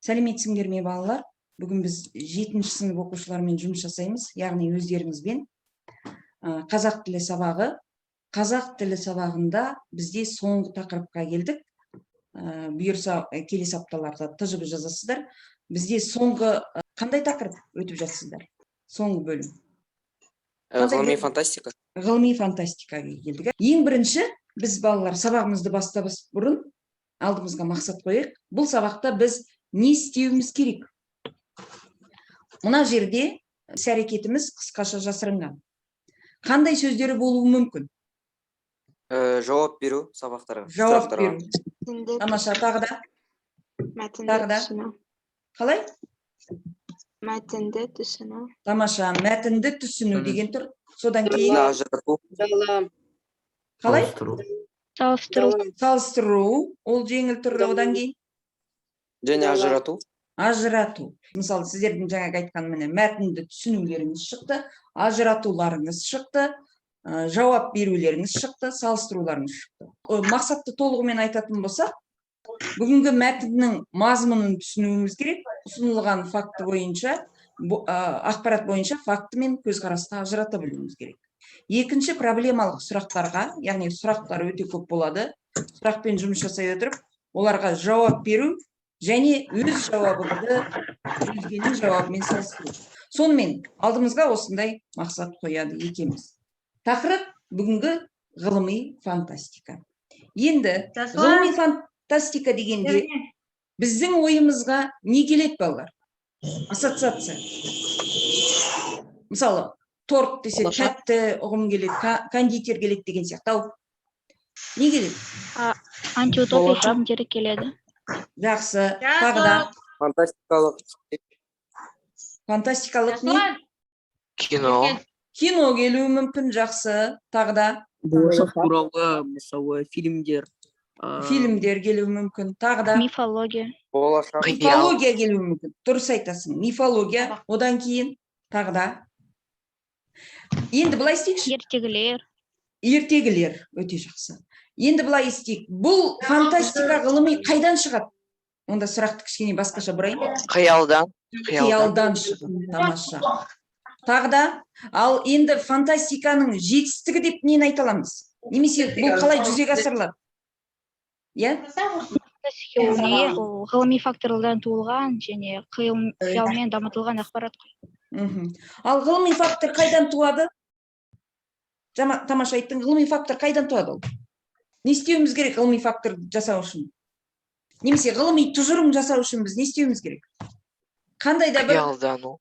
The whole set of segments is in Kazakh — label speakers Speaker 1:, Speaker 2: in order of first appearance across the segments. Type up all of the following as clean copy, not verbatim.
Speaker 1: Сәлеметсіңдер ме балалар? Бүгін біз 7-ші сынып оқушыларымен жұмыс жасаймыз, яғни өздеріңізбен. Қазақ тілі сабағы. Қазақ тілі сабағында бізде соңғы тақырыпқа келдік. Бұйырса келесі апталарда тыжыбы жазасыздар. Бізде соңғы қандай тақырып өтіп жатсыздар? Соңғы бөлім.
Speaker 2: Ғылыми фантастика.
Speaker 1: Ғылыми фантастикаға келдік. Ең бірінші біз балалар сабағымызды бастамас бұрын алдымызға мақсат қойық. Бұл сабақта біз не істеуіміз керек? Мына жерде іс-әрекетіміз қысқаша жасырынған. Қандай сөздері болуы мүмкін?
Speaker 2: Жауап беру сабақтарға.
Speaker 1: Жауап беру. Тамаша, тағы да? Тағы да? Қалай?
Speaker 3: Мәтінді түсіну.
Speaker 1: Тамаша, мәтінді түсіну деген тұр. Содан кейін
Speaker 2: Ажырату.
Speaker 1: қалай?
Speaker 3: Салыстыру.
Speaker 1: Салыстыру. Ол жеңіл түрі. Одан кейін
Speaker 2: Және ажырату.
Speaker 1: ажырату. Мысалы, сіздердің жаңағы айтқан міне мәтінді түсінулеріңіз шықты, ажыратуларыңыз шықты, жауап берулеріңіз шықты, салыстыруларыңыз шықты. Мақсатты толығымен айтатын болсақ, бүгінгі мәтіннің мазмұнын түсінуіміз керек. Ұсынылған факты бойынша, ақпарат бойынша факты мен көзқарасты ажырата білуіміз керек. Екінші, проблемалық сұрақтарға, яғни сұрақтар өте көп болады. Сұрақпен жұмыс жасай отырып, оларға жауап беру және өз жауабыңды өзгенің жауабымен салыстыру. Сонымен алдымызға осындай мақсат қояды екенбіз. Тақырып бүгінгі ғылыми фантастика. Енді ғылыми фантастика дегенде біздің ойымызға не келеді балалар? Ассоциация. Мысалы, торт десе тәтті ұғым келеді, кондитер келеді деген сияқты. Не келеді?
Speaker 3: Антиутопия фильмдері келеді.
Speaker 1: Жақсы. Тағы да?
Speaker 2: Фантастикалық.
Speaker 1: Фантастикалық не?
Speaker 2: Кино.
Speaker 1: Кино келуі мүмкін. Жақсы. Тағы да?
Speaker 4: Болашақ туралы, мысалы, фильмдер.
Speaker 1: Фильмдер келуі мүмкін. Тағы да?
Speaker 3: Мифология.
Speaker 2: Болашақ.
Speaker 1: Мифология келуі мүмкін. Дұрыс айтасың. Мифология. Одан кейін тағы да? Енді былай істейікші.
Speaker 3: Ертегілер.
Speaker 1: Ертегілер. Өте жақсы. Енді былай істейік. Бұл фантастика ғылыми қайдан шығады? Онда сұрақты кішкене басқаша бұрайын.
Speaker 2: Қиялдан.
Speaker 1: Қиялдан шығады. Тамаша. Тағы да? Ал енді фантастиканың жетістігі деп нені айта аламыз? Немесе бұл қалай жүзеге асырылады? Иә?
Speaker 3: Фантастика ол не? Ол ғылыми факторлардан туылған және қиялмен дамытылған ақпарат.
Speaker 1: Ал ғылыми фактор қайдан туады? Тамаша айттың, ғылыми фактор қайдан туады ол? Не істеуіміз керек ғылыми фактор жасау үшін? Немесе ғылыми тұжырым жасау үшін біз не істеуіміз керек? Қандай да бір
Speaker 2: Қиялдану.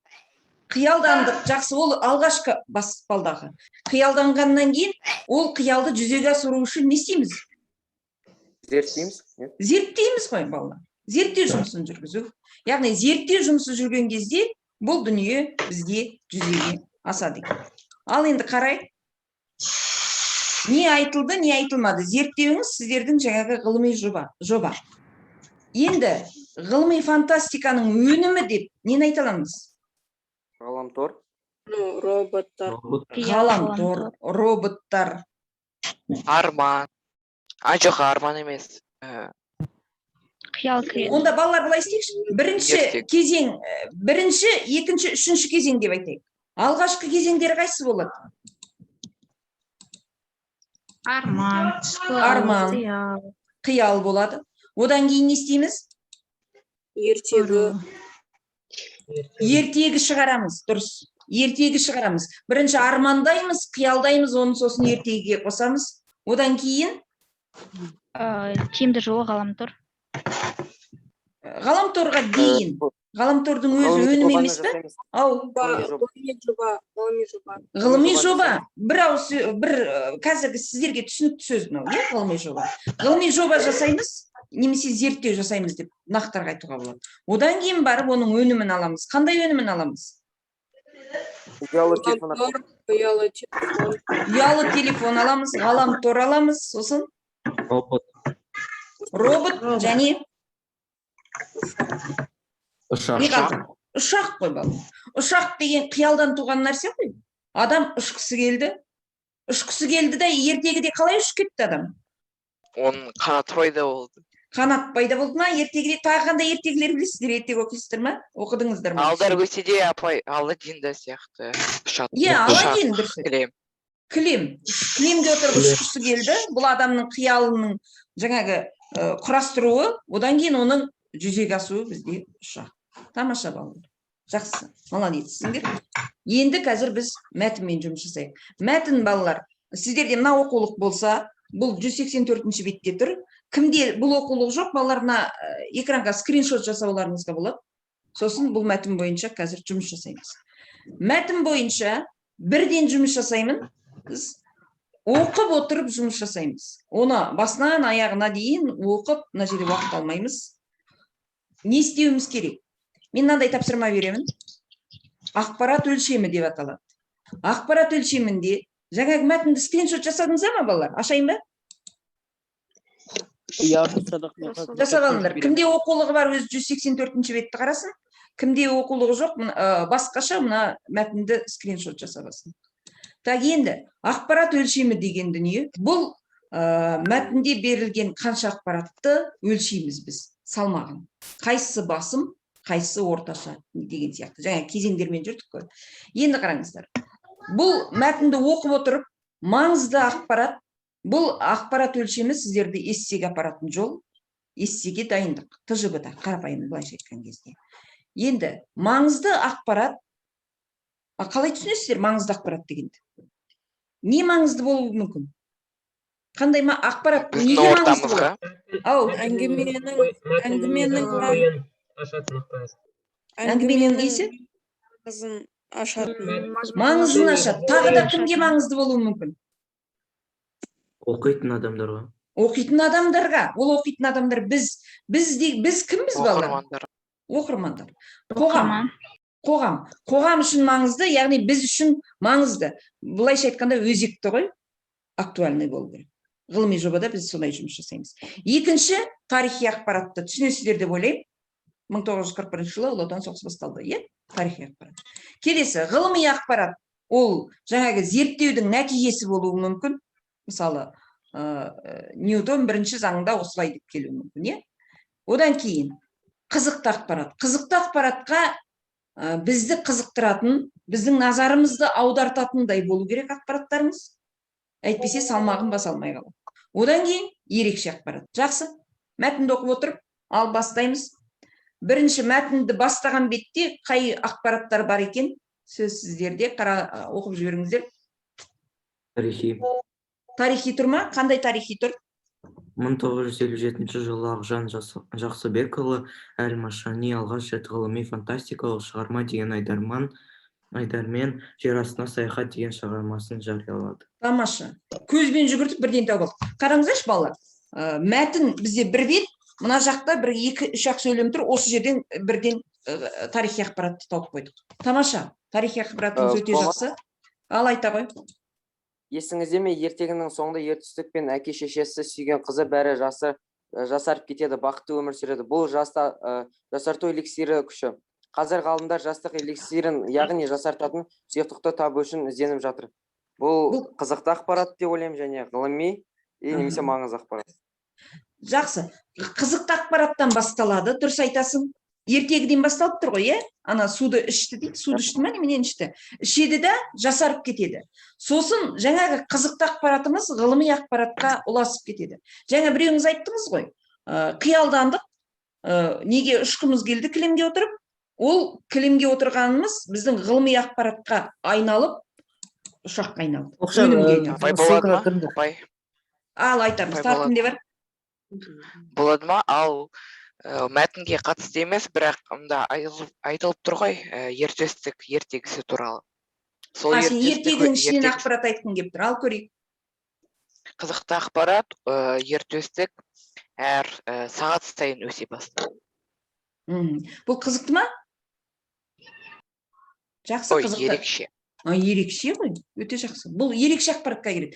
Speaker 1: қиялдандық. Жақсы, ол алғашқы баспалдағы. Қиялданғаннан кейін ол қиялды жүзеге асыру үшін не істейміз?
Speaker 2: Зерттейміз.
Speaker 1: Зерттейміз ғой балалар. Зерттеу жұмысын жүргізу. Яғни зерттеу жұмысы жүрген кезде бұл дүние бізге жүзеге асады. Ал енді қарай. Не айтылды, не айтылмады. Зерттеуіңіз сіздердің жаңағы ғылыми жоба. Енді ғылыми фантастиканың өнімі деп нені айта аламыз?
Speaker 2: Ғаламтор.
Speaker 4: Роботтар.
Speaker 1: Ғаламтор, роботтар.
Speaker 2: Арман. Жоқ, арман емес.
Speaker 3: Қиял кіреді.
Speaker 1: Онда балалар былай істейікші. Бірінші кезең, бірінші, екінші, үшінші кезең деп айтайық. Алғашқы кезеңдері қайсы болады?
Speaker 3: Арман.
Speaker 1: Қиял болады. Одан кейін не істейміз? Ертегі шығарамыз. Дұрыс. Ертегі шығарамыз. Бірінші армандаймыз, қиялдаймыз, оны сосын ертегіге қосамыз. Одан кейін
Speaker 3: Тиімді жолы ғаламтор.
Speaker 1: Ғаламторға дейін. Ғаламтордың өзі өнім емес пе? Ғылыми жоба. Бір қазіргі сіздерге түсінікті сөз мынау, иә, ғылыми жоба. Ғылыми жоба жасаймыз, немесе зерттеу жасаймыз деп нақтырақ айтуға болады. Одан кейін барып оның өнімін аламыз. Қандай өнімін аламыз? Ұялы телефон аламыз, ғаламтор аламыз, сосын робот және ұшақ қой балам. Ұшақ деген қиялдан туған нәрсе қой. Адам ұшқысы келді. Ұшқысы келді де ертегіде қалай ұшып кетті адам?
Speaker 2: Оның қанаты пайда болды.
Speaker 1: Қанат пайда болды ма? Ертегіде тағы қандай ертегілер білесіздер? Ертегі оқисыздар ма? Оқыдыңыздар ма?
Speaker 2: Алдар көседе апай Аладдинда сияқты. Ұшат.
Speaker 1: Иә, Аладдин дұрыс.
Speaker 2: Кілем.
Speaker 1: Кілемге отырып ұшқысы келді. Бұл адамның қиялының жаңағы құрастыруы, одан кейін оның жүзеге асуы бізде ұшақ. Тамаша балалар. Жақсы, молодецсіңдер. Енді қазір біз мәтінмен жұмыс жасайық. Мәтін балалар, сіздерде мына оқулық болса, бұл 184-ші бетте тұр. Кімде бұл оқулық жоқ, балаларына экранға скриншот жасауларыңызға болады. Сосын бұл мәтін бойынша қазір жұмыс жасаймыз. Мәтін бойынша бірден жұмыс жасаймын. Біз оқып отырып жұмыс жасаймыз. Оны басынан аяғына дейін оқып, мына жерде уақыт алмаймыз. Не істеуіміз керек? Мен мынандай тапсырма беремін. Ақпарат өлшемі деп аталады. Ақпарат өлшемінде жаңағы мәтінді скриншот жасадыңыздар ма, балалар? Ашайын ба? Жасағандар. Кімде оқулығы бар, өз 184-ші бетті қарасын. Кімде оқулығы жоқ, басқаша мына мәтінді скриншот жасабасын. Так, енді ақпарат өлшемі деген дүние. Бұл мәтінде берілген қанша ақпаратты өлшейміз біз, салмағын. Қайсысы басым, қайсысы орташа деген сияқты. Жаңа кезеңдермен жүрдік қой. Енді қараңыздар. Бұл мәтінді оқып отырып, маңызды ақпарат, бұл ақпарат өлшемі сіздерді эссеге апаратын жол, эссеге дайындық, ТЖБ-да, қарапайым былайша айтқан кезде. Енді маңызды ақпарат, қалай түсінесіздер маңызды ақпарат дегенді? Не маңызды болуы мүмкін? Қандай ақпарат неге маңызды болады? Әңгіменің несі? Маңызын ашады. Тағы да кімге маңызды болуы мүмкін?
Speaker 5: Оқитын адамдарға.
Speaker 1: Оқитын адамдарға. Ол оқитын адамдар біз кімбіз балалар? Оқырмандар. Қоғам үшін маңызды, яғни біз үшін маңызды. Бұлайша айтқанда өзекті ғой, актуальный болу керек. Ғылыми жобада біз солай жұмыс жасаймыз. Екінші, тарихи ақпаратты түсінесіздер деп ойлаймын. 1941 жылы Ұлы Отан соғысы басталды, иә? Тарихи ақпарат. Келесі, ғылыми ақпарат, ол жаңағы зерттеудің нәтижесі болуы мүмкін. Мысалы, Ньютон бірінші заңында осылай деп келуі мүмкін, иә? Одан кейін қызықты ақпарат. Қызықты ақпаратқа бізді қызықтыратын, біздің назарымызды аудартатындай болу керек ақпараттарымыз. Әйтпесе салмағын баса алмай қалады. Одан кейін ерекше ақпарат. Жақсы. Мәтінді оқып отырып, ал бастаймыз. Бірінші мәтінді бастаған бетте қай ақпараттар бар екен? Сөз сіздерде оқып жіберіңіздер.
Speaker 5: Тарихи.
Speaker 1: Тарихи тұр ма? Қандай тарихи тұр?
Speaker 5: 1957 жылы Ақжан Жақсыбекұлы Әл-Машани алғаш рет ғылыми фантастикалық шығарма деген айдармен жер астына саяхат деген шығармасын жариялады.
Speaker 1: Тамаша. Көзбен жүгіртіп бірден тауып алды. Қараңыздаршы балалар. Мәтін бізде бір бет, мына жақта бір 2-3 ақ сөйлем тұр. Осы жерден бірден тарихи ақпаратты тауып қойдық. Тамаша. Тарихи ақпаратымыз өте жақсы. Ал айта ғой.
Speaker 6: Есіңізде ме, ертегінің соңында ертістік пен әке шешесі сүйген қызы бәрі жасарып кетеді, бақытты өмір сүреді. Бұл жасарту эликсирі күші. Қазір ғалымдар жастық эликсирін, яғни жасартатын сұйықтықты табу үшін ізденіп жатыр. Бұл қызықты ақпарат деп ойлаймын, және ғылыми немесе маңызды ақпарат.
Speaker 1: Жақсы. Қызықты ақпараттан басталады, дұрыс айтасың. Ертегіден басталып тұр ғой, е? Ана суды ішті дейді, суды ішті ма, неменен ішті? Ішеді де жасарып кетеді. Сосын жаңағы қызықты ақпаратымыз ғылыми ақпаратқа ұласып кетеді. Жаңа біреуіңіз айттыңыз ғой, қиялдандық, неге ұшқымыз келді кілемге отырып, ол кілемге отырғанымыз біздің ғылыми ақпаратқа айналып, ұшаққа айналып. Ал айтамыз, тартымде бар?
Speaker 2: Болады ма? Ал мәтінге қатысты емес, бірақ айтылып тұр ғой, ертөстік ертегісі туралы.
Speaker 1: Сен ертегінің ішінен ақпарат айтқың келіп тұр, ал көрейік.
Speaker 2: Қызықты ақпарат, ертөстік әр сағат сайын өсе бастайды.
Speaker 1: Бұл қызықты ма? Жақсы, қызықты.
Speaker 2: Ерекше.
Speaker 1: Ерекше ғой, өте жақсы. Бұл ерекше ақпаратқа келеді.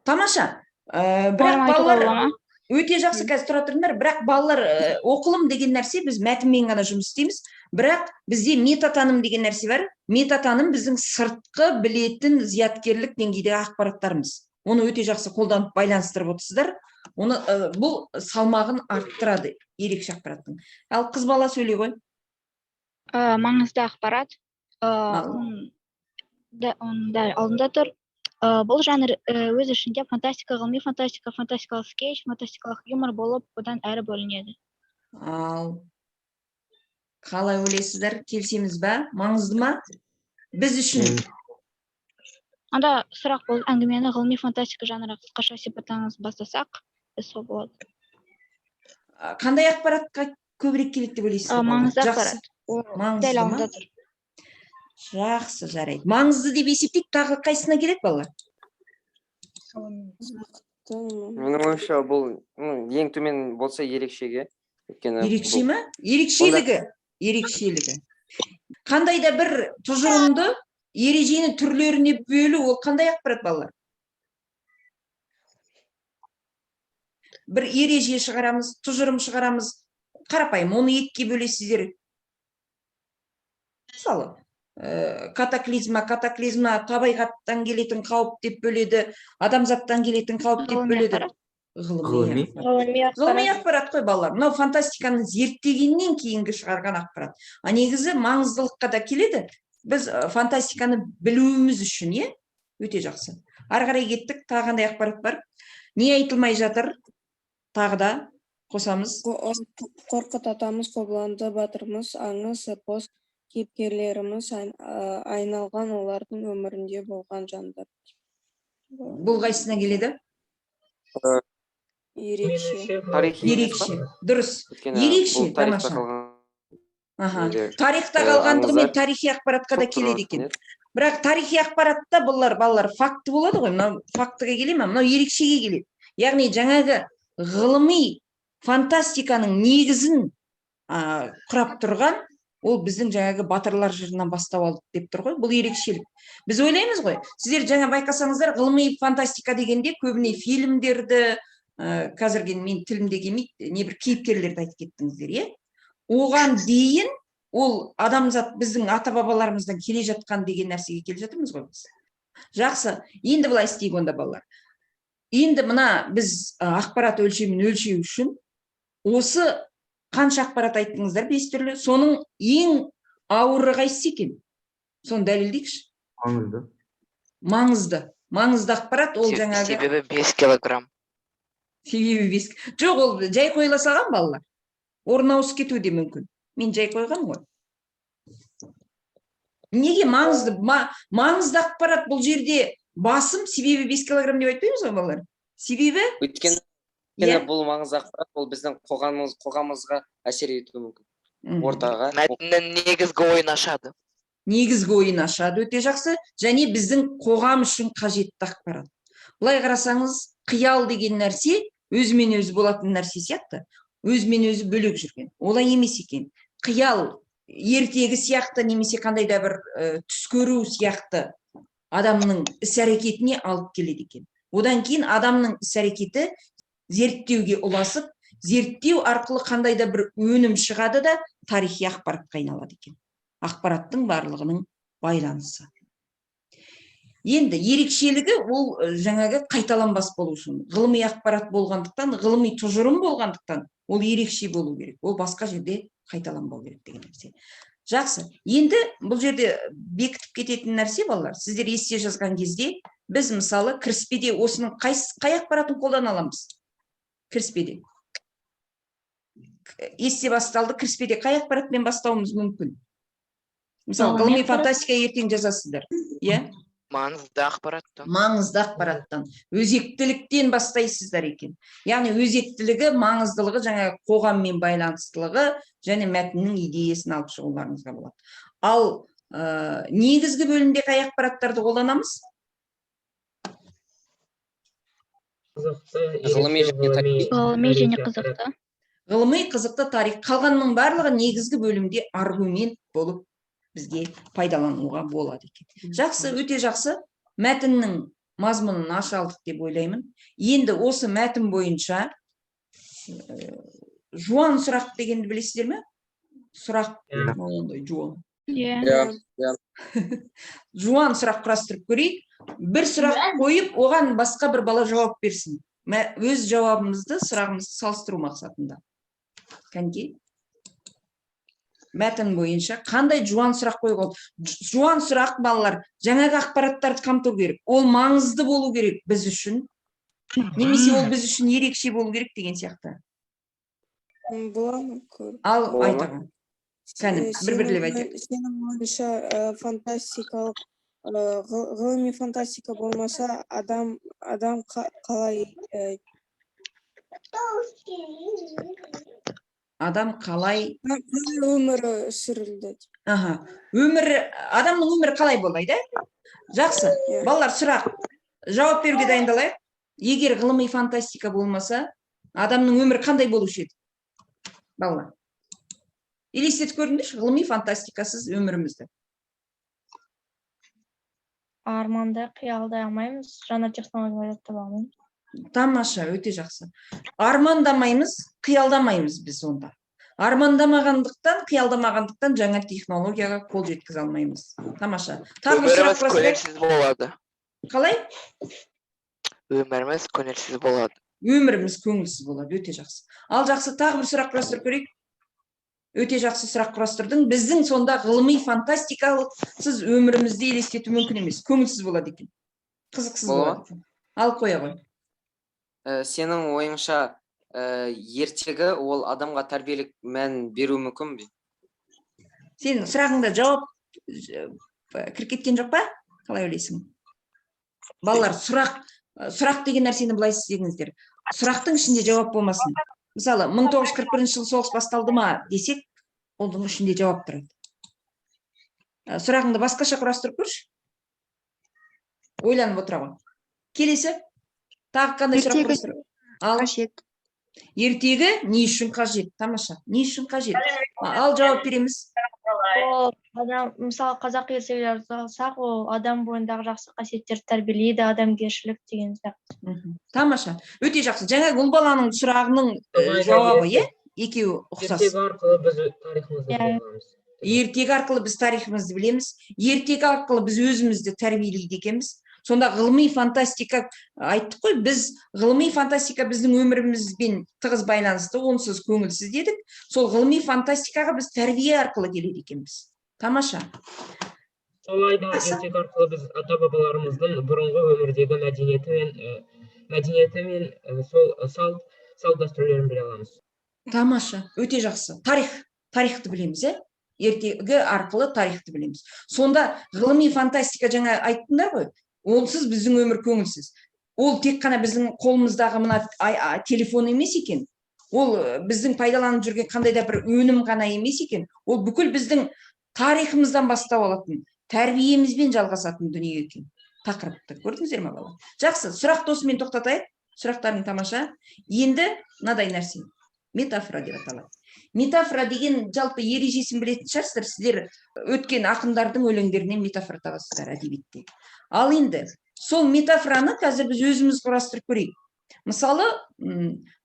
Speaker 1: Тамаша. Бірақ балалар өте жақсы, қазір тұра тұрыңдар, бірақ балалар оқылым деген нәрсе біз мәтінмен ғана жұмыс істейміз, бірақ бізде метатаным деген нәрсе бар. Метатаным біздің сыртқы білетін зияткерлік деңгейдегі ақпараттарымыз. Оны өте жақсы қолданып байланыстырып отырсыздар. Оны бұл салмағын арттырады ерекше ақпараттың. Ал қыз бала сөйлей ғой.
Speaker 3: Маңызды ақпарат.
Speaker 1: Маңызды.
Speaker 3: Оның дәл алдында тұр. Бұл жанр өз ішінде фантастика, ғылыми фантастика, фантастикалық скетч, фантастикалық юмор болып, одан әрі бөлінеді.
Speaker 1: Ал қалай ойлайсыздар? Келісеміз ба? Маңызды ма? Біз үшін
Speaker 3: Анда сұрақ болып, әңгімені ғылыми фантастика жанры қысқаша сипаттаңыз бастасақ, сол болады.
Speaker 1: қандай ақпаратқа көбірек келеді деп ойлайсыз?
Speaker 3: Маңызды
Speaker 1: Жақсы.
Speaker 3: ақпарат. Ол
Speaker 1: Маңызды
Speaker 3: дәл
Speaker 1: ма?
Speaker 3: алдында тұр.
Speaker 1: Жақсы, жарайды. Маңызды деп есептейік, тағы қайсына келеді балалар?
Speaker 6: Менің ойымша бұл ең төмен болса ерекшеге. Өйткені
Speaker 1: Ерекше
Speaker 6: бұл-
Speaker 1: ма? Ерекшелігі. Қандай да бір тұжырымды ережені түрлеріне бөлу, ол қандай ақпарат балалар? Бір ереже шығарамыз, тұжырым шығарамыз. Қарапайым, оны екіге бөлесіздер. Мысалы, катаклизма табиғаттан келетін қауіп деп бөледі, адамзаттан келетін қауіп деп
Speaker 3: Ғылыми
Speaker 1: бөледі.
Speaker 3: ақпарат.
Speaker 1: Ғылыми ақпарат қой балалар. Мынау фантастиканы зерттегеннен кейінгі шығарған ақпарат. Негізі маңыздылыққа да келеді. Біз фантастиканы білуіміз үшін, өте жақсы. Ары қарай кеттік, тағы қандай ақпарат бар? Не айтылмай жатыр? Тағы да қосамыз.
Speaker 7: Қорқыт атамыз, Қобыланды батырымыз, аңыз, эпос кейіпкерлеріміз айналған олардың өмірінде болған жандар.
Speaker 1: Бұл қайсысына келеді?
Speaker 7: Ерекше.
Speaker 1: Ерекше. Дұрыс.
Speaker 6: Өйткені
Speaker 1: Ерекше,
Speaker 6: бұл тарихта
Speaker 1: тамаша.
Speaker 6: қалған
Speaker 1: Тарихта қалғандығымен
Speaker 6: аңыздар
Speaker 1: тарихи ақпаратқа да
Speaker 6: көп
Speaker 1: келеді
Speaker 6: туралы
Speaker 1: екен. Бірақ тарихи ақпаратта балалар факты болады ғой. Мынау фактыға келе ме? Мынау ерекшеге келеді. Яғни жаңағы ғылыми фантастиканың негізін құрап тұрған, ол біздің жаңағы батырлар жырынан бастап алдық деп тұр ғой. Бұл ерекшелік. Біз ойлаймыз ғой. Сіздер жаңа байқасаңыздар, ғылыми фантастика дегенде көбіне фильмдерді, қазіргі мен тілімде келмейді, небір кейіпкерлерді айтып кеттіңіздер, Оған дейін ол адамзат біздің ата-бабаларымыздан келе жатқан деген нәрсеге келе жатырмыз ғой біз. Жақсы. Енді былай істейік онда балалар. Енді мына біз ақпарат өлшемін өлшеу үшін осы қанша ақпарат айттыңыздар? 5 түрлі. Соның ең ауыры қайсысы екен? Соны дәлелдейікші. Маңызды ақпарат ол жаңағы.
Speaker 2: Себебі 5 килограмм.
Speaker 1: Жоқ, ол жай қойыла салған балалар. Орын ауысып кетуі де мүмкін. Мен жай қойған ғой. Неге маңызды? Маңызды ақпарат бұл жерде басым, себебі 5 килограмм деп айтпаймыз ғой балалар. Себебі?
Speaker 6: Өйткені бұл маңызды ақпарат, ол біздің қоғамымызға әсер етуі мүмкін. Ортаға.
Speaker 2: Мәтіннің негізгі ойын ашады.
Speaker 1: Негізгі ойын ашады, өте жақсы. Және біздің қоғам үшін қажетті ақпарат. Бұлай қарасаңыз, қиял деген нәрсе өзімен өзі болатын нәрсе сияқты, өзімен өзі бөлек жүрген. Олай емес екен. Қиял ертегі сияқты немесе қандай да бір түс көру сияқты адамның іс-әрекетіне алып келеді екен. Одан кейін адамның іс-әрекеті зерттеуге ұласып, зерттеу арқылы қандай да бір өнім шығады да тарихи ақпаратқа айналады екен. Ақпараттың барлығының байланысы. Енді ерекшелігі ол жаңағы қайталанбас болу үшін. Ғылыми ақпарат болғандықтан, ғылыми тұжырым болғандықтан ол ерекше болу керек. Ол басқа жерде қайталанбау керек деген нәрсе. Жақсы. Енді бұл жерде бекітіп кететін нәрсе балалар. Сіздер есте жазған кезде біз мысалы кіріспеде осының қай ақпаратын қолдана аламыз? Кіріспеде. Есте басталды, кіріспеде қай ақпаратпен бастауымыз мүмкін? Мысалы, ғылыми фантастика ертең жазасыздар.
Speaker 2: Маңызды ақпараттан.
Speaker 1: Маңызды ақпараттан. Өзектіліктен бастайсыздар екен. Яғни өзектілігі, маңыздылығы, жаңағы қоғаммен байланыстылығы және мәтіннің идеясын алып шығуларыңызға болады. Ал негізгі бөлімде қай ақпараттарды қолданамыз?
Speaker 6: Ғылыми
Speaker 3: және қызықты.
Speaker 1: Ғылыми қызықты тарих. Қалғанның барлығы негізгі бөлімде аргумент болып бізге пайдалануға болады екен. Жақсы, өте жақсы. Мәтіннің мазмұнын аша алдық деп ойлаймын. Енді осы мәтін бойынша жуан сұрақ дегенді білесіздер ме? Сұрақ. Жуан сұрақ құрастырып көрейік. Бір сұрақ қойып, оған басқа бір бала жауап берсін. өз жауабымызды сұрағымызды салыстыру мақсатында. Кәнекей. Мәтін бойынша қандай жуан сұрақ қойуға болады? Жуан сұрақ балалар жаңағы ақпараттарды қамту керек. Ол маңызды болу керек біз үшін. Немесе ол біз үшін ерекше болу керек деген сияқты.
Speaker 7: Бола ма?
Speaker 1: Ал
Speaker 6: Бола ма?
Speaker 1: айтаған. Кәні, бір-бірлеп айтайық.
Speaker 7: Сенің ойыңша фантастикалық ғылыми фантастика болмаса адам қалай
Speaker 1: Адам қалай
Speaker 7: өмірі сүрілді?
Speaker 1: Адамның өмірі қалай болады? Жақсы. Балалар, сұрақ. Жауап беруге дайындалайық. Егер ғылыми фантастика болмаса, адамның өмірі қандай болушы еді? Балалар. Елестетіп көрдіңдерші, ғылыми фантастикасыз өмірімізді.
Speaker 8: Арманды қиялдай алмаймыз, жаңа технологиялар таба алмаймыз.
Speaker 1: Тамаша, өте жақсы. Армандамаймыз, қиялдамаймыз біз онда. Армандамағандықтан, қиялдамағандықтан жаңа технологияға қол жеткізе алмаймыз. Тамаша. Тағы бір сұрақ
Speaker 2: Өміріміз көңілсіз болады.
Speaker 1: Қалай?
Speaker 2: Өміріміз көңілсіз болады.
Speaker 1: Өміріміз көңілсіз болады, өте жақсы. Ал жақсы, тағы бір сұрақ құрастырып көрейік. Өте жақсы сұрақ құрастырдың. Біздің сонда ғылыми фантастикалық сіз өмірімізді елестету мүмкін емес. Көңілсіз болады екен. Қызықсыз болады. Ал қоя ғой.
Speaker 6: Сенің ойыңша ертегі ол адамға тәрбиелік мән беру мүмкін бе?
Speaker 1: Сенің сұрағыңда жауап кіріп кеткен жоқ па? Қалай ойлайсың? Балалар, сұрақ деген нәрсені былай істеңіздер. Сұрақтың ішінде жауап болмасын. Мысалы, 1941 жыл соғыс басталды ма десек, оның ішінде жауап тұрады. Сұрағыңды басқаша құрастырып көрші. Ойланып отыра ғой. Келесі, тағы қандай сұрақ құрастырып?
Speaker 3: Қажет.
Speaker 1: Ертегі не үшін қажет? Тамаша, не үшін қажет? Ал жауап береміз.
Speaker 8: Мысалы, қазақ ертегілерді алсақ, ол адам бойындағы жақсы қасиеттерді тәрбиелейді, адамгершілік деген сияқты.
Speaker 1: Тамаша, өте жақсы. Жаңа ұл баланың сұрағының жауабы, екеуі ұқсас.
Speaker 5: Ертегі арқылы біз тарихымызды білеміз.
Speaker 1: Ертегі арқылы біз тарихымызды білеміз. Ертегі арқылы біз өзімізді тәрбиелейді екенбіз. Сонда ғылыми фантастика, айттық қой, біз ғылыми фантастика біздің өмірімізбен тығыз байланысты, онсыз көңілсіз дедік. Сол ғылыми фантастикаға біз тәрбие арқылы келеді екенбіз. Тамаша.
Speaker 5: Солайда ертегі арқылы біз ата-бабаларымыздың бұрынғы өмірдегі мәдениеті мен салт дәстүрлерін біле аламыз.
Speaker 1: Тамаша, өте жақсы. Тарихты білеміз, ертегі арқылы тарихты білеміз. Сонда ғылыми фантастика жаңа айттыңдар ғой, онсыз біздің өмір көңілсіз. Ол тек қана біздің қолымыздағы мына телефон емес екен. Ол біздің пайдаланып жүрген қандай да бір өнім ғана емес екен. Ол бүкіл біздің тарихымыздан бастау алатын, тәрбиемізбен жалғасатын дүние екен. Тақырыпты көрдіңіздер ме бала? Жақсы, сұрақ досымен тоқтатайық. Сұрақтарың тамаша. Енді мынадай нәрсе. Метафора деп аталады. Метафора деген жалпы ережесін білетін шығарсыздар. Сіздер өткен ақындардың өлеңдерінен метафора табасыздар әдебиетте. Ал енді сол метафораны қазір біз өзіміз құрастырып көрейік. Мысалы,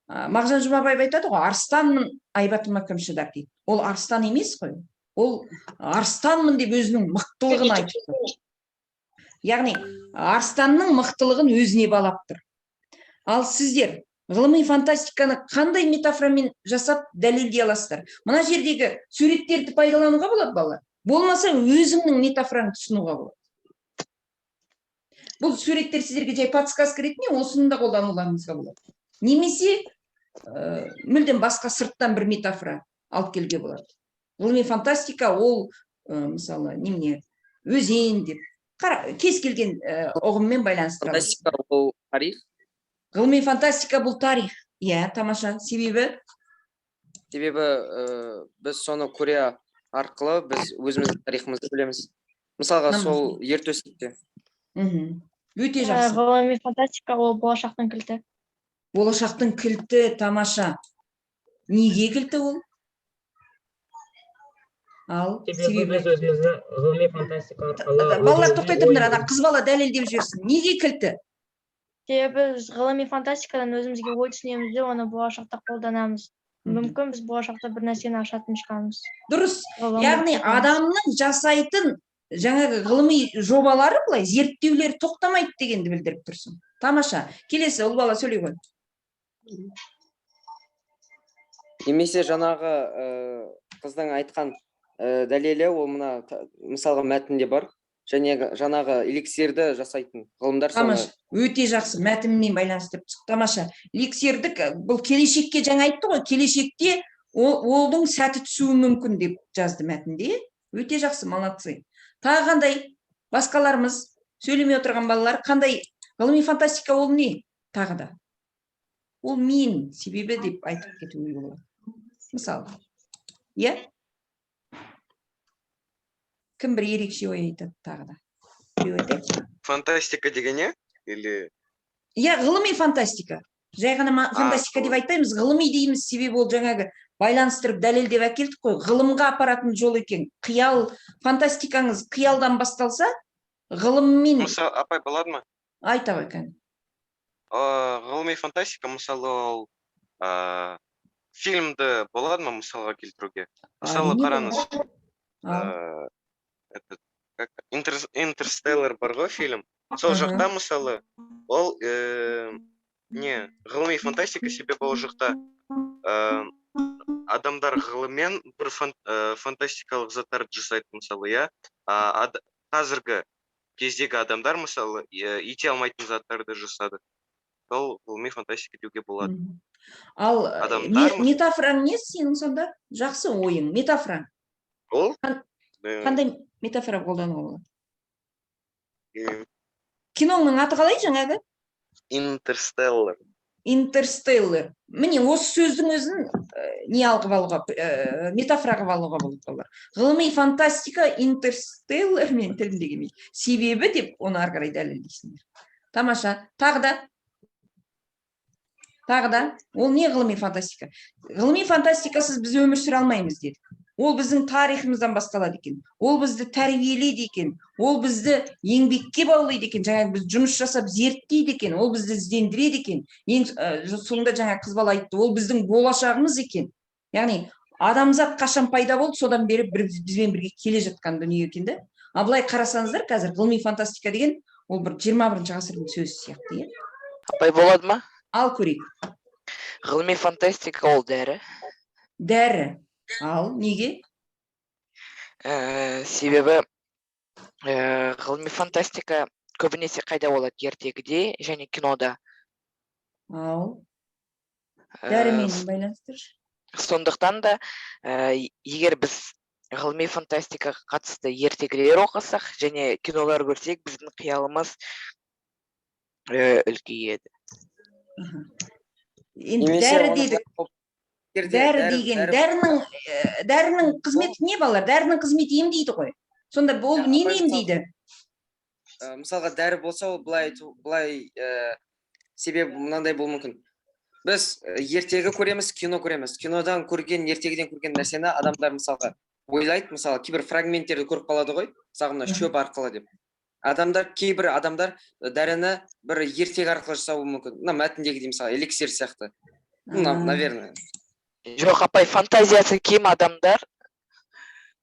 Speaker 1: Мағжан Жұмабаев айтады ғой, арыстанмын, айбатыма кім шыдар дейді. Ол арыстан емес қой. Ол арыстанмын деп өзінің мықтылығын айтып тұр. Яғни арыстанның мықтылығын өзіне балап тұр. Ал сіздер ғылыми фантастиканы қандай метафорамен жасап дәлелдей аласыздар? Мына жердегі суреттерді пайдалануға болады балалар. Болмаса өзіңнің метафораны түсінуға болады. Бұл суреттер сіздерге жай подсказка ретінде осыны да қолдануларыңызға болады. Немесе мүлдем басқа сырттан бір метафора алып келуге болады. Ғылыми фантастика ол мысалы немене өзен деп кез келген ұғыммен байланыстырады.
Speaker 6: Фантастика бұл тарих.
Speaker 1: Ғылыми фантастика бұл тарих. Иә, тамаша. Себебі
Speaker 6: біз соны көре арқылы біз өзіміздің тарихымызды білеміз. Мысалға сол ертөстікте.
Speaker 1: Өте жақсы.
Speaker 8: Ғылыми фантастика ол болашақтың кілті.
Speaker 1: Болашақтың кілті, тамаша. Неге кілті ол? Ал,
Speaker 5: себебі біз өзімізді ғылыми фантастика арқылы...
Speaker 1: Балалар тоқтай тұрыңдар, ана қыз бала дәлелдеп жіберсін. Неге кілті?
Speaker 8: Себебі біз ғылыми фантастикадан өзімізге ой түсінеміз де, оны болашақта қолданамыз. Мүмкін біз болашақта бір нәрсені ашатын шығармыз.
Speaker 1: Дұрыс. Яғни адамның жасайтын жаңағы ғылыми жобалары былай зерттеулер тоқтамайды дегенді білдіріп тұрсың. Тамаша. Келесі ұл бала сөйлей ғой.
Speaker 6: Немесе жаңағы қыздың айтқан дәлелі ол мына мысалға мәтінде бар. Және жаңағы эликсирді жасайтын ғылымдар соны.
Speaker 1: Тамаша. Өте жақсы. Мәтінмен байланыстырып шық. Тамаша. Эликсирдік бұл келешекке жаңа айтты ғой. Келешекте олдың сәті түсуі мүмкін деп жазды мәтінде. Өте жақсы, молодцы. Тағы қандай басқаларымыз сөйлемей отырған балалар қандай ғылыми фантастика ол не? Тағы да. Ол мен себебі деп айтып кетуге болады. Мысалы. Иә? Кім бір ерекше ой айтады тағы да.
Speaker 9: Фантастика деген не? Или...
Speaker 1: Иә, ғылыми фантастика. Жай ғана фантастика деп айтпаймыз, ғылыми дейміз, себебі ол жаңағы байланыстырып дәлелдеп әкелдік қой. Ғылымға апаратын жол екен. Қиял, фантастикаңыз қиялдан басталса, ғылыммен...
Speaker 9: Мысалы, апай болады ма?
Speaker 1: Айта ғой, кәне.
Speaker 9: Ғылыми фантастика, мысалы, ол фильмді болады ма мысалға келтіруге? Мысалы, қараңыз. Интерстеллар бар ғой фильм. Сол жақта, мысалы, ол ғылыми фантастика себебі ол жақта адамдар ғылыммен бір фантастикалық заттарды жасайды, мысалы, иә. Қазіргі кездегі адамдар, мысалы, ете алмайтын заттарды жасады. Ол ғылыми фантастика деуге болады.
Speaker 1: Ал метафораң не сенің сонда? Жақсы ойың, метафораң.
Speaker 9: Ол?
Speaker 1: Қандай метафора қолдануға болады? Киноның аты қалай жаңағы?
Speaker 9: Интерстеллар.
Speaker 1: Интерстеллар. Міне, осы сөздің өзін не алғып алуға, метафора қылып алуға болады. Ғылыми фантастика интерстеллар мен тілімде келмейді. Себебі деп оны ары қарай дәлелдейсіңдер. Тамаша. Тағы да. Ол не ғылыми фантастика? Ғылыми фантастикасыз біз өмір сүре алмаймыз дедік. Ол біздің тарихымыздан басталады екен. Ол бізді тәрбиелейді екен. Ол бізді еңбекке баулайды екен. Жаңағы біз жұмыс жасап зерттейді екен. Ол бізді іздендіреді екен. Ең соңында жаңа қыз бала айтты. Ол біздің болашағымыз екен. Яғни адамзат қашан пайда болды, содан бері бізбен бірге келе жатқан дүние екен де. Ал былай қарасаңыздар, қазір ғылыми фантастика деген ол бір 21 ғасырдың сөзі сияқты, иә?
Speaker 2: Апай болады ма?
Speaker 1: Ал көрейік.
Speaker 2: Ғылыми фантастика ол дәрі.
Speaker 1: Дәрі. Ал, неге?
Speaker 2: Себебі ғылыми фантастика көбінесе қайда болады? Ертегіде және кинода.
Speaker 1: Ал, дәрімен байланыстыршы.
Speaker 2: Сондықтан да егер біз ғылыми фантастикаға қатысты ертегілер оқысақ және кинолар көрсек, біздің қиялымыз үлкейеді.
Speaker 1: Дәрі дедік. Дәрі деген, дәрінің қызметі не балар? Дәрінің қызметі емдейді ғой. Сонда ол нені емдейді?
Speaker 6: Мысалға дәрі болса, ол былай себебі мынандай болуы мүмкін. Біз ертегі көреміз, кино көреміз. Кинодан көрген, ертегіден көрген нәрсені адамдар мысалға ойлайды, мысалы, кейбір фрагменттерді көріп қалады ғой, сағымда шөп арқылы деп. Кейбір адамдар дәріні бір ертегі арқылы жасауы мүмкін. Мына мәтіндегі деймін, мысалы, эликсир сияқты. Наверное.
Speaker 2: Жоқ, апай, фантазиясы кем адамдар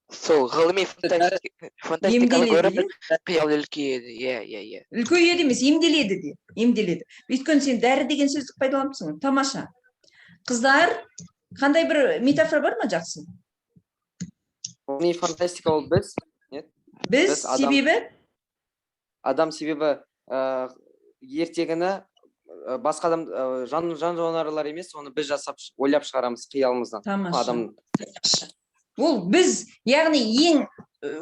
Speaker 2: сол ғылыми фантастиканы көріп қиял үлкейеді. Иә.
Speaker 1: Үлкейеді емес, емделеді. Өйткені сен дәрі деген сөздік пайдаланыпсың. Тамаша. Қыздар, қандай бір метафора бар ма жақсы?
Speaker 6: Ғылыми фантастика ол біз.
Speaker 1: Біз себебі?
Speaker 6: Адам себебі ертегіні басқа адам жан жануарлар емес, оны біз жасап ойлап шығарамыз қиялымыздан.
Speaker 1: Тамаша. Ол біз, яғни ең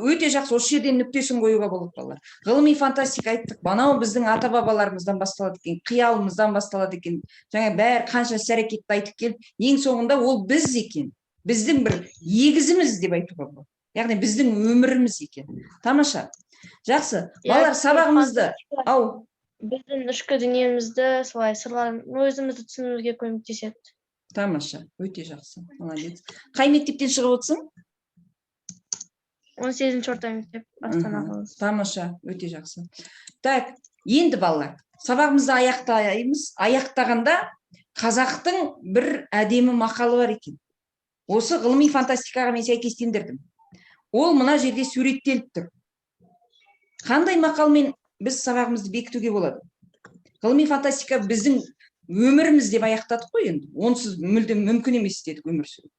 Speaker 1: өте жақсы осы жерден нүктесін қоюға болады балалар. Ғылыми фантастика айттық, банау біздің ата-бабаларымыздан басталады екен, қиялымыздан басталады екен. Жаңа бәрі қанша іс-әрекетті айтып келіп, ең соңында ол біз екен. Біздің бір егізіміз деп айтуға болады. Яғни біздің өміріміз екен. Тамаша. Жақсы. Балалар сабағымызды,
Speaker 8: біздің ішкі дүниемізді, солай сырларын өзімізді түсінуге көмектеседі.
Speaker 1: Тамаша, өте жақсы. Молодец. Қай мектептен шығып отырсың?
Speaker 8: 18-ші орта мектеп, Астана қаласы.
Speaker 1: Тамаша, өте жақсы. Так, енді балалар, сабағымызды аяқтаймыз. Аяқтағанда қазақтың бір әдемі мақалы бар екен. Осы ғылыми фантастикаға мен сәйкестендірдім. Ол мына жерде суреттеліп тұр. Қандай мақалмен біз сабағымызды бекітуге болады? ғылыми фантастика біздің өміріміз деп аяқтадық қой енді. Онсыз мүлдем мүмкін емес дедік өмір сүру.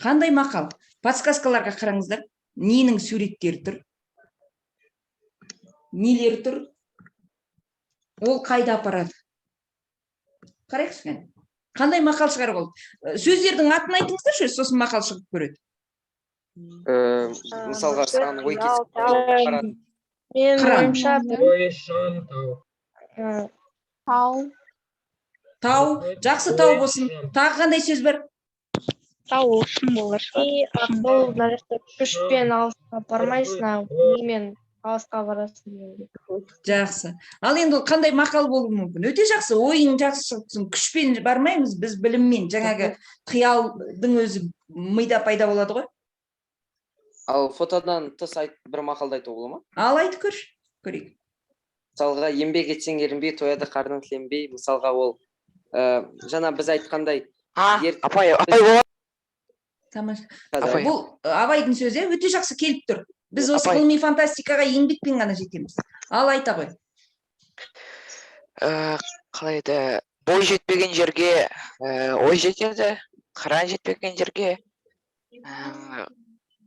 Speaker 1: Қандай мақал? Подсказкаларға қараңыздар. Ненің суреттері тұр? Нелер тұр? Ол қайда апарады? Қарайықшы кәне. Қандай мақал шығарып ол? Сөздердің атын айтыңыздаршы, сосын мақал шығып көреді.
Speaker 6: Мысалға саған ой
Speaker 8: Менің ойымша
Speaker 5: Ой, шам, тау.
Speaker 3: Тау.
Speaker 1: Тау, жақсы тау болсын. Тағы қандай сөз бар?
Speaker 3: Тау шын болар.
Speaker 8: бұл нәрсе күшпен алысқа бармайсың, немен алысқа барасың дегендей.
Speaker 1: Жақсы. Ал енді ол қандай мақал болуы мүмкін? Өте жақсы. Ойың жақсы шықсын. Күшпен бармаймыз, біз біліммен. Жаңағы қиялдың өзі мида пайда болады ғой.
Speaker 6: Ал фотодан тыс бір мақалды айту бола ма?
Speaker 1: Ал айтып көрші. Көрейік.
Speaker 6: Мысалға, еңбек етсең ерінбей, тояды қарның тіленбей. Мысалға, ол жаңа біз айтқандай
Speaker 2: Апай болады.
Speaker 1: Тамаша.
Speaker 2: Апай.
Speaker 1: Бұл Абайдың сөзі өте жақсы келіп тұр. Біз осы
Speaker 2: Апай.
Speaker 1: ғылыми фантастикаға еңбекпен ғана жетеміз. Ал айта ғой.
Speaker 2: Қалай еді? Бой жетпеген жерге ой жетеді, қыран жетпеген жерге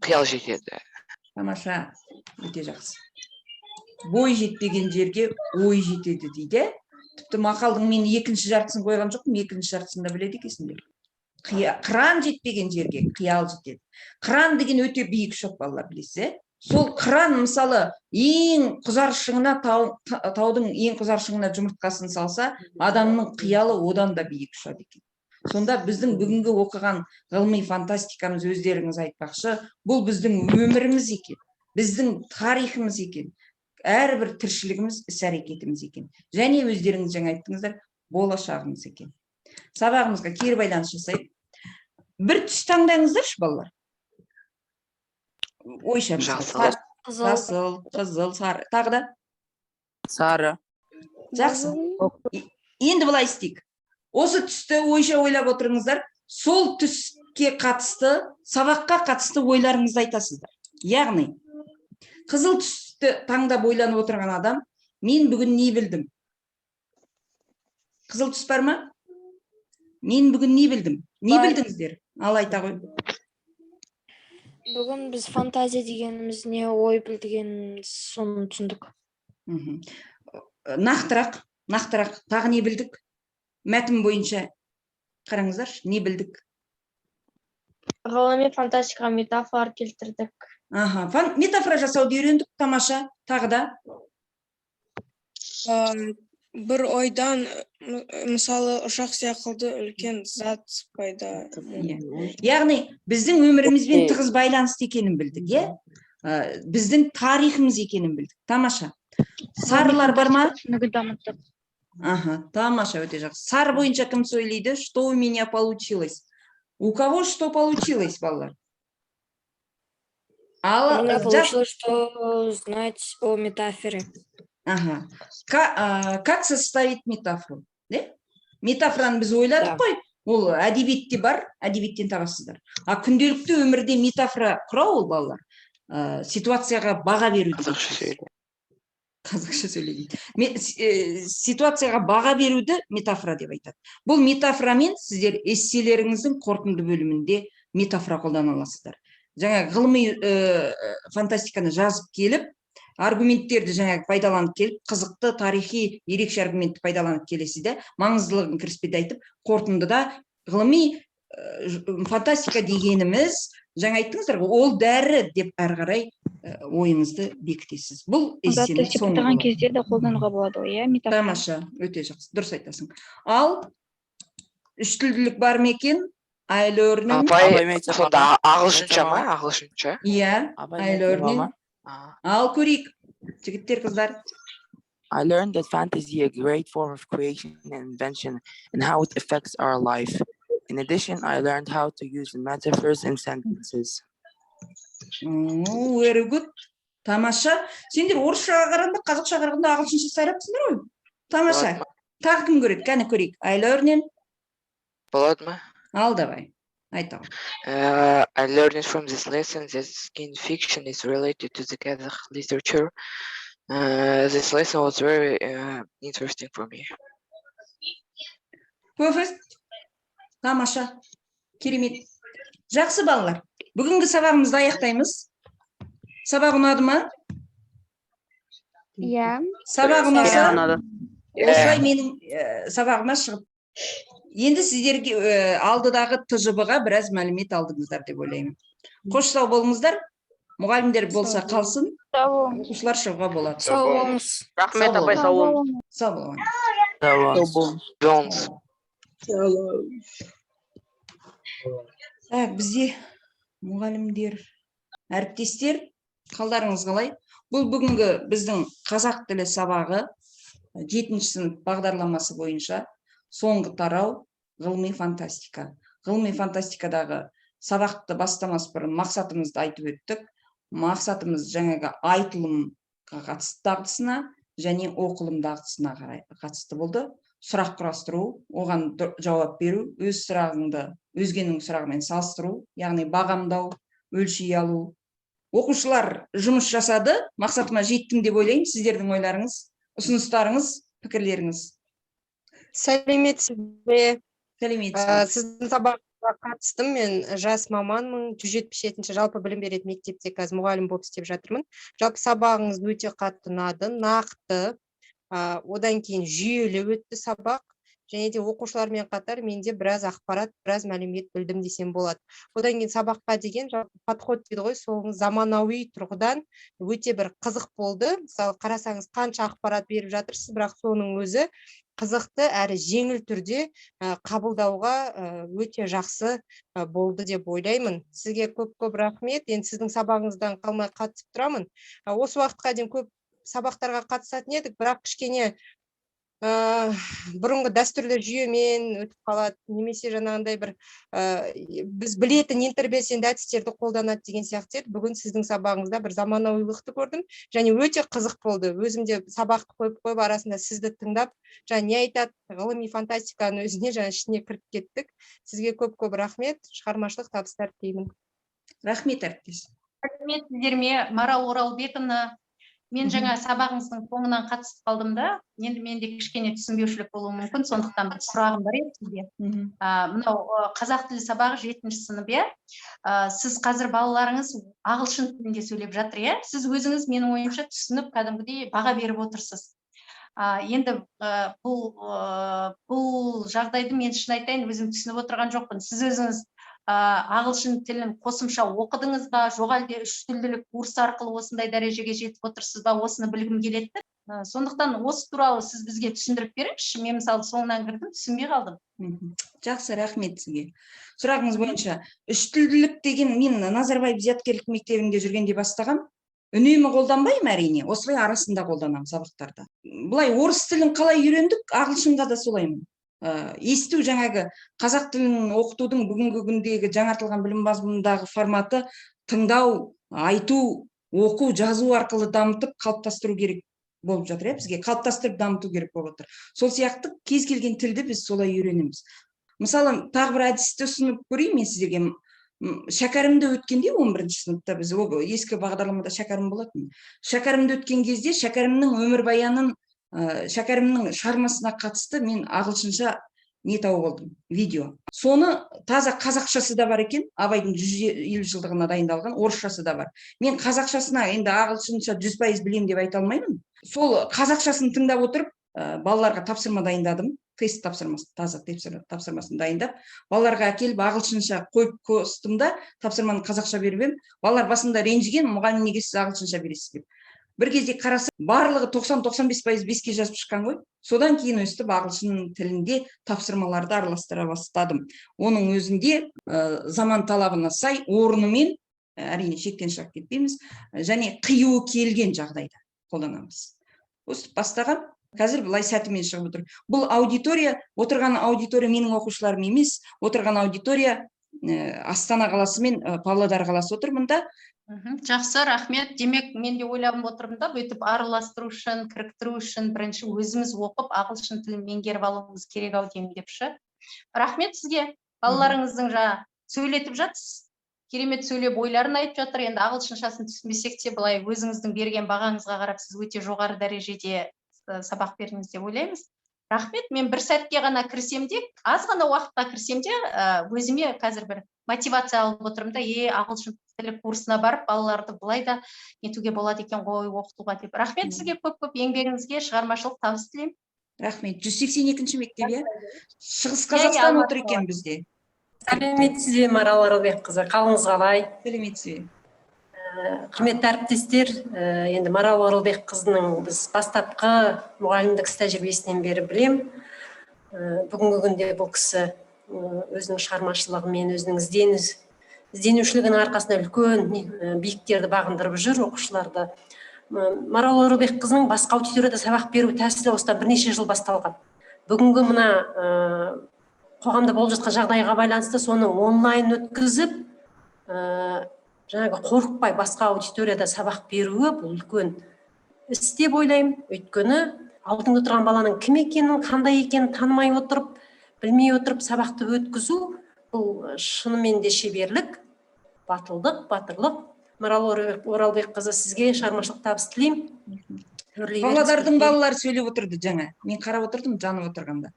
Speaker 2: қиял жетеді.
Speaker 1: Тамаша. Өте жақсы. Бой жетпеген жерге ой жетеді дейді. Тіпті мақалдың мен екінші жартысын қойған жоқпын, екінші жартысында біледі екенсіңдер. Қыран жетпеген жерге қиял жетеді. Қыран деген өте биік шоқ, балалар, білесіз. Сол қыран мысалы ең құзар шыңына, таудың ең құзар шыңына жұмыртқасын салса, адамның қиялы одан да биік ұшады екен. Сонда біздің бүгінгі оқыған ғылыми фантастикамыз, өздеріңіз айтпақшы, бұл біздің өміріміз екен, біздің тарихымыз екен, әрбір тіршілігіміз, іс-әрекетіміз екен. Және өздеріңіз жаңа айттыңыздар, болашағымыз екен. Сабағымызға кері байланыс жасайық. Bir түс таңдаңыздаршы, балалар. Ойша, жасыл, қызыл, сары. Тағы да?
Speaker 4: Сары.
Speaker 1: Жақсы. Енді былай істейік. Осы түсті ойша ойлап отырыңыздар. Сол түске қатысты, сабаққа қатысты ойларыңызды айтасыздар. Яғни, қызыл түсті таңдап ойланып отырған адам, мен бүгін не білдім? Қызыл түс бар ма? Мен бүгін не білдім? Не білдіңіздер? Ал айта ғой.
Speaker 10: Бүгін біз фантазия дегеніміз не ой білдігеніміз соны түсіндік.
Speaker 1: Нақтырақ, тағы не білдік? Мәтін бойынша қараңыздаршы, не білдік?
Speaker 8: Ғылыми фантастикаға метафора келтірдік.
Speaker 1: Метафора жасауды үйрендік, тамаша. Тағы да?
Speaker 7: Бір ойдан, мысалы, ұшақ сияқты үлкен зат пайда.
Speaker 1: Яғни, біздің өмірімізбен тығыз байланысты екенін білдік, е? Біздің тарихымыз екенін білдік. Тамаша. Сарылар бар ма? Тамаша, өте жақсы. Сары бойынша кім сөйлейді? Что у меня получилось? У кого что получилось, балалар?
Speaker 10: У меня получилось, что знать о метафоре.
Speaker 1: Как составить метафору? Метафораны біз ойладық қой. Ол әдебиетте бар, әдебиеттен табасыздар. Күнделікті өмірде метафора құрау ол, балалар. Ситуацияға баға беруді. Қазақша сөйлейді. Ситуацияға баға беруді метафора деп айтады. Бұл метафорамен сіздер эсселеріңіздің қорытынды бөлімінде метафора қолдана аласыздар. Жаңа ғылыми фантастиканы жазып келіп, аргументтерді жаңағы пайдаланып келіп, қызықты, тарихи, ерекше аргументті пайдаланып келесізді, маңыздылығын кіріспеде айтып, қорытындыда ғылыми фантастика дегеніміз, жаңа айттыңыздар ғой, ол дәрі деп әрі қарай ойыңызды бекітесіз. Бұл эссенің соңы болады.
Speaker 3: кезде де қолдануға болады ғой, иә, метафора.
Speaker 1: Тамаша, өте жақсы, дұрыс айтасың. Ал үштілділік бар ма екен? I learning.
Speaker 2: Сонда ағылшынша ма? Ағылшынша?
Speaker 1: Иә, I learning. Ал көрейік, жігіттер, қыздар.
Speaker 4: I learned that fantasy is a great form of creation and invention and how it affects our life. In addition, I learned how to use metaphors and sentences.
Speaker 1: Very good. Тамаша. Сендер орысшаға қарағанда, қазақша қарағанда ағылшынша сайрапсыңдар ғой? Тамаша. Тағы кім көреді? Кәне көрейік. I learning.
Speaker 2: Болады ма?
Speaker 1: Ал давай. Айта.
Speaker 2: I learned from this lesson that science fiction is related to the Kazakh literature This lesson was very interesting for me.
Speaker 1: Perfect. Тамаша. Керемет. Жақсы балалар. Бүгінгі сабағымызды аяқтаймыз. Сабақ ұнады ма?
Speaker 3: Иә.
Speaker 1: Сабақ ұнаса,
Speaker 4: ұнады.
Speaker 1: осылай менің сабағыма шығып. Енді сіздерге алдыдағы ТЖБ-ға біраз мәлімет алдыңыздар деп ойлаймын. Қош сау болыңыздар. Мұғалімдер болса қалсын, оқушылар шығуға болады.
Speaker 10: Сау болыңыз.
Speaker 4: Рахмет, апай, сау болыңыз.
Speaker 1: Сау болыңыз.
Speaker 4: Сау болыңыз.
Speaker 1: Так, бізде мұғалімдер, әріптестер, қалдарыңыз қалай? Бұл бүгінгі біздің қазақ тілі сабағы 7-ші сынып бағдарламасы бойынша соңғы тарау ғылыми фантастика. Ғылыми фантастикадағы сабақты бастамас бұрын мақсатымызды айтып өттік. Мақсатымыз жаңағы айтылымға қатысты дағдысына және оқылым дағдысына қатысты болды. Сұрақ құрастыру, оған жауап беру, өз сұрағыңды өзгенің сұрағымен салыстыру, яғни бағамдау, өлшей алу. Оқушылар жұмыс жасады, мақсатыма жеттім деп ойлаймын. Сіздердің ойларыңыз, ұсыныстарыңыз, пікірлеріңіз.
Speaker 11: Сәлеметсіз бе?
Speaker 1: Сәлеметсіз.
Speaker 11: Сіздің сабаққа қатыстым. Мен жас маманмын. 177-ші жалпы білім беретін мектепте қазір мұғалім болып істеп жатырмын. Жалпы сабағыңыз өте қатты ұнады, нақты. Одан кейін жүйелі өтті сабақ. Және де оқушылармен қатар менде біраз ақпарат, біраз мәлімет білдім десем болады. Одан кейін сабаққа деген подход дейді ғой, сол заманауи тұрғыдан өте бір қызық болды. Мысалы қарасаңыз қанша ақпарат беріп жатырсыз, бірақ соның өзі қызықты әрі жеңіл түрде қабылдауға өте жақсы болды деп ойлаймын. Сізге көп рахмет. Енді сіздің сабағыңыздан қалмай қатысып тұрамын. Осы уақытқа дейін көп сабақтарға қатысатын едік, бірақ кішкене бұрынғы дәстүрлі жүйемен өтіп қалады, немесе жаңағындай бір біз білетін интербелсенді әдістерді қолданады деген сияқты еді. Бүгін сіздің сабағыңызда бір заманауилықты көрдім, және өте қызық болды. Өзім де сабақты қойып арасында сізді тыңдап, жаңа не айтады, ғылыми фантастиканың өзіне жаңа ішіне кіріп кеттік. Сізге көп рахмет, шығармашылық табыстар тілеймін.
Speaker 1: Рахмет, әріптес.
Speaker 12: Рахмет сіздерге, Марал Оралбековна. Мен жаңа сабағыңыздың соңынан қатысып қалдым да, енді менде кішкене түсінбеушілік болуы мүмкін, сондықтан бір сұрағым бар еді сізге. Мынау қазақ тілі сабағы 7-ші сынып, иә? Сіз қазір балаларыңыз ағылшын тілінде сөйлеп жатыр, иә? Сіз өзіңіз менің ойымша түсініп, кәдімгідей баға беріп отырсыз. Енді бұл жағдайды мен шын айтайын, өзім түсініп отырған жоқпын. Сіз өзіңіз ағылшын тілін қосымша оқыдыңыз ба, жоқ әлде 3 тілділік курс арқылы осындай дәрежеге жетіп отырсыз ба, осыны білгім келеді. Сондықтан осы туралы сіз бізге түсіндіріп беріңізші. Мен мысалы соңынан кірдім, түсінбей қалдым.
Speaker 1: Жақсы, рахмет сізге. Сұрағыңыз бойынша 3 тілділік деген мен Назарбаев зияткерлік мектебінде жүргенде бастағам. Үнемі қолданбаймын, әрине, осылай арасында қолданамын сабақтарда. Бұлай орыс тілін қалай үйрендік, ағылшынға да солаймын. Есту жаңағы қазақ тілін оқытудың бүгінгі күндегі жаңартылған білім мазмұнындағы форматы тыңдау, айту, оқу, жазу арқылы дамытып қалыптастыру керек болып жатыр. Бізге қалыптастырып дамыту керек болып отыр. Сол сияқты кез келген тілді біз солай үйренеміз. Мысалы, тағы бір әдісті ұсынып көрейін мен сіздерге. Шәкәрімді өткенде 11-ші сыныпта біз ескі бағдарламада шәкәрім болатын. Шәкәрімді өткен кезде шәкәрімнің өмірбаянын, шәкәрімнің шығармасына қатысты мен ағылшынша не тауып алдым, видео. Соны таза қазақшасы да бар екен, Абайдың 150 жылдығына дайындалған, орысшасы да бар. Мен қазақшасына енді ағылшынша 100% білем деп айта алмаймын. Сол қазақшасын тыңдап отырып, балаларға тапсырма дайындадым, тест тапсырмасын, таза тапсырмасын дайындап, балаларға әкеліп ағылшынша қойып қостым да, тапсырманы қазақша беріп ем. Балалар басында ренжіген, мұғалім неге сіз ағылшынша бересіз деп. Бір кезде қараса, барлығы 90-95% беске жазып шыққан ғой. Содан кейін өстіп ағылшын тілінде тапсырмаларды араластыра бастадым. Оның өзінде заман талабына сай, орнымен, әрине шектен шығып кетпейміз, және қиюы келген жағдайда қолданамыз. Өстіп бастаған, қазір былай сәтімен шығып отыр. Бұл аудитория, отырған аудитория менің оқушыларым емес, отырған аудитория Астана қаласы мен Павлодар қаласы отыр мұнда.
Speaker 12: Жақсы, рахмет. Демек, мен де ойлап отырмын да, бүйтіп араластыру үшін, кіріктіру үшін бірінші өзіміз оқып, ағылшын тілін меңгеріп алуымыз керек-ау деймін депші. Рахмет сізге. Балаларыңыздың сөйлетіп жатсыз. керемет сөйлеп ойларын айтып жатыр. Енді ағылшыншасын түсінбесек те былай өзіңіздің берген бағаңызға қарап сіз өте жоғары дәрежеде сабақ бердіңіз деп ойлаймыз. Рахмет, мен бір сәтке ғана кірсем де, аз ғана уақытқа кірсем де, өзіме қазір бір мотивация алып отырмын да, ағылшын тілі курсына барып, балаларды былай да нетуге болады екен ғой, оқытуға деп. Рахмет сізге, көп-көп еңбегіңізге, шығармашылық табыс тілеймін.
Speaker 1: Рахмет. 182-ші мектеп, иә? Шығыс Қазақстан отыр екен бізде.
Speaker 13: Сәлеметсіз бе, Марал Оралбекқызы, қалыңыз қалай?
Speaker 1: Сәлеметсіз бе.
Speaker 13: Құрметті әріптестер, енді Марал Оралбекқызының біз бастапқы мұғалімдік іс тәжірибесінен бері білем. Бүгінгі күнде бұл кісі өзінің шығармашылығымен, өзінің ізденушілігінің арқасында үлкен биіктерді бағындырып жүр оқушыларды. Марал Оралбекқызының басқа аудиторияда сабақ беру тәсілі осыдан бірнеше жыл басталған. Бүгінгі мына қоғамда болып жатқан жағдайға байланысты соны онлайн өткізіп, жаңағы қорықпай басқа аудиторияда сабақ беруі бұл үлкен іс деп ойлаймын. Өйткені алдыңда тұрған баланың кім екенін, қандай екенін танымай отырып, білмей отырып сабақты өткізу бұл шынымен де шеберлік, батылдық. Марал Оралбекқызы, сізге шығармашылық табыс тілеймін.
Speaker 1: Павлодардың балалары сөйлеп отырды жаңа. Мен қарап отырдым, жанып отырғанда.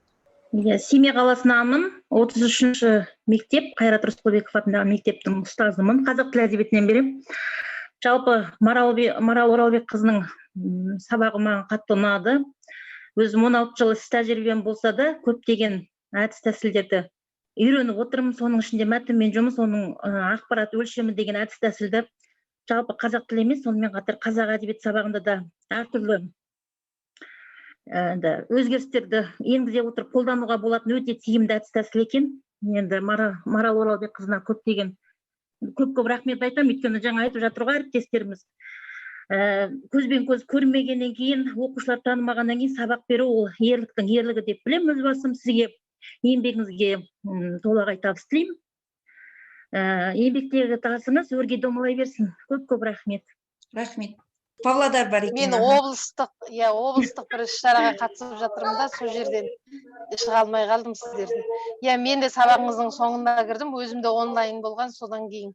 Speaker 14: Семей қаласынанмын, 33-ші мектеп, Қайрат Рысқұлбеков атындағы мектептің ұстазымын, қазақ тілі әдебиетінен берем. Жалпы Марал Оралбекқызының сабағы маған қатты ұнады. Өзім 16 жыл іс тәжірибем болса да, көптеген әдіс тәсілдерді үйреніп отырмын. Соның ішінде мәтінмен жұмыс, оның ақпарат өлшемі деген әдіс тәсілді жалпы қазақ тілі емес, сонымен қатар қазақ әдебиет сабағында да әртүрлі өзгерістерді енгізе отырып қолдануға болатын өте тиімді әдіс тәсіл екен. Енді Марал Оралбекқызына көп рахмет айтамын, өйткені жаңа айтып жатыр ғой әріптестеріміз. Көзбен көз көрмегеннен кейін, оқушылар танымағаннан кейін сабақ беру ол ерліктің ерлігі деп білемін. Өз басым сізге еңбегіңізге толағай табыс тілеймін. Еңбектегі тасыңыз өрге домалай берсін. Көп рахмет.
Speaker 1: Рахмет. Павлодар бар екен.
Speaker 15: Мен облыстық бір іс-шараға қатысып жатырмын да, сол жерден шыға алмай қалдым сіздерден. Мен де сабағыңыздың соңында кірдім, өзімде онлайн болған содан кейін.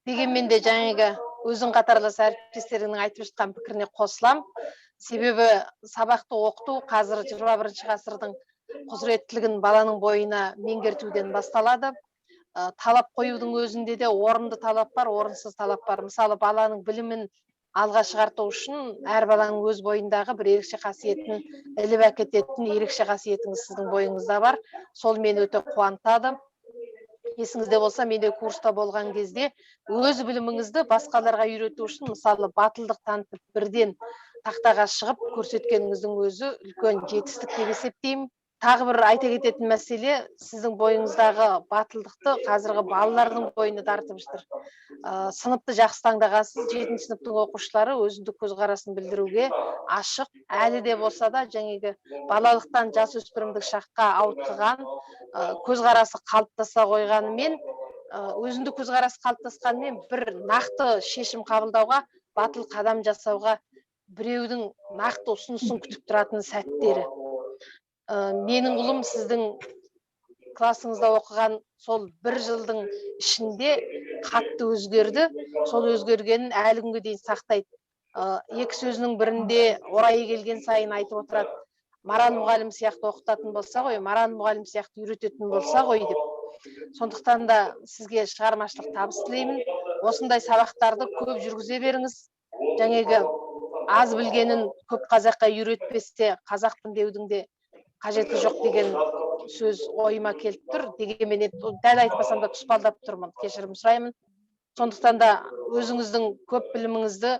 Speaker 15: Дегенмен де жаңағы өзің қатарлас әріптестеріңнің айтып жатқан пікіріне қосылам. Себебі сабақты оқыту қазір 21 ғасырдың құзыреттілігін баланың бойына меңгертуден басталады. Талап қоюдың өзінде де орынды талап бар, орынсыз талап бар. Мысалы, баланың білімін алға шығарту үшін әр баланың өз бойындағы бір ерекше қасиетін іліп әкететін ерекше қасиетіңіз сіздің бойыңызда бар. Сол мені өте қуантады. Есіңізде болса, менде курста болған кезде өз біліміңізді басқаларға үйрету үшін, мысалы, батылдық танытып бірден тақтаға шығып көрсеткеніңіздің өзі үлкен жетістік деп есептеймін. Тағы бір айта кететін мәселе, сіздің бойыңыздағы батылдықты қазіргі балалардың бойына тартып жатыр. Сыныпты жақсы таңдағансыз, 7-ші сыныптың оқушылары өзіндік көзқарасын білдіруге ашық, әлі де болса да жаңағы балалықтан жасөспірімдік шаққа ауытқыған, көзқарасы қалыптаса қойғанымен, өзіндік көзқарасы қалыптасқанымен бір нақты шешім қабылдауға, батыл қадам жасауға біреудің нақты ұсынысын күтіп тұратын сәттері. Менің ұлым сіздің классыңызда оқыған сол бір жылдың ішінде қатты өзгерді. Сол өзгергенін әлі күнге дейін сақтайды. Екі сөзінің бірінде орайы келген сайын айтып отырады. Марал мұғалім сияқты оқытатын болса ғой, Марал мұғалім сияқты үйрететін болса ғой деп. Сондықтан да сізге шығармашылық табыс тілеймін. Осындай сабақтарды көп жүргізе беріңіз. Жаңағы аз білгенін көп қазаққа үйретпесте қазақпын деудің де қажеті жоқ деген сөз ойыма келіп тұр. Дегенмен дәл айтпасам да тұспалдап тұрмын, кешірім сұраймын. Сондықтан да өзіңіздің көп біліміңізді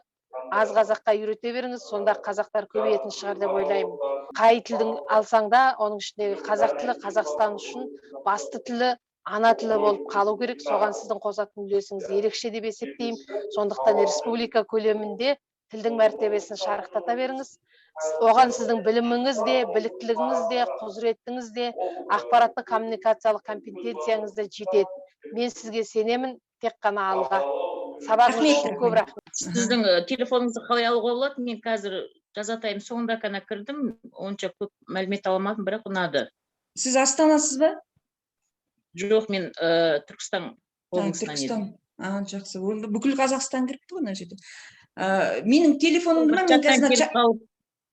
Speaker 15: аз қазаққа үйрете беріңіз, сонда қазақтар көбейетін шығар деп ойлаймын. Қай тілдің алсаң да, оның ішіндегі қазақ тілі Қазақстан үшін басты тілі, ана тілі болып қалу керек. Соған сіздің қосатын үлесіңіз ерекше деп есептеймін. Сондықтан республика көлемінде тілдің мәртебесін шарықтата беріңіз. Оған сіздің біліміңіз де, біліктілігіңіз де, құзыреттіңіз де, ақпараттық коммуникациялық компетенцияңыз да жетеді. Мен сізге сенемін, тек қана алға. Сабағыңыз үшін көп рахмет.
Speaker 14: Сіздің телефоныңызды қалай алуға болады? Мен қазір жазатайым соңында ғана кірдім, онша көп мәлімет аламадым, бірақ ұнады.
Speaker 1: Сіз Астанасыз ба?
Speaker 14: Жоқ, мен Түркістан облысынан едім.
Speaker 1: Жақсы болды. Бүкіл Қазақстан кіріпті ғой мына жерде. Менің телефонымды мен
Speaker 14: Чаттан
Speaker 1: қазір
Speaker 14: келіп қалып.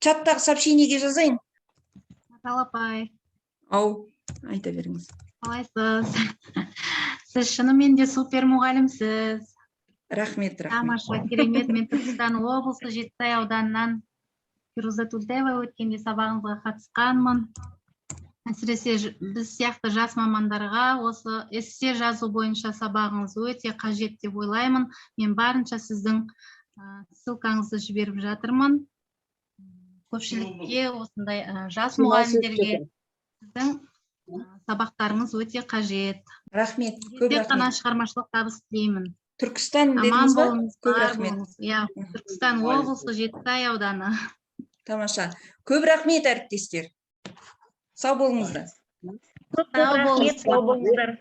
Speaker 1: чаттағы сообщениеге жазайын.
Speaker 16: Атал апай,
Speaker 1: Ау, айта беріңіз.
Speaker 16: қалайсыз? Сіз шынымен де супер мұғалімсіз.
Speaker 1: Рахмет.
Speaker 16: Тамаша, керемет. Мен Түркістан облысы Жетісай ауданынан Фируза Тултаева өткенде сабағыңызға қатысқанмын. Әсіресе біз сияқты жас мамандарға осы эссе жазу бойынша сабағыңыз өте қажет деп ойлаймын. Мен барынша сіздің ссылкаңызды жіберіп жатырмын. Көпшілікке осындай жас мұғалімдерге сіздің сабақтарыңыз өте қажет.
Speaker 1: Рахмет.
Speaker 16: Тек қана шығармашылық табыс тілеймін.
Speaker 1: Түркістан
Speaker 16: Аман
Speaker 1: дедіңіз ба?
Speaker 16: болыңыздар,
Speaker 1: Көп рахмет.
Speaker 16: Иә, Түркістан облысы Жетісай ауданы.
Speaker 1: Тамаша. Көп рахмет, әріптестер. Сау болыңыздар.
Speaker 14: Сау болыңыздар.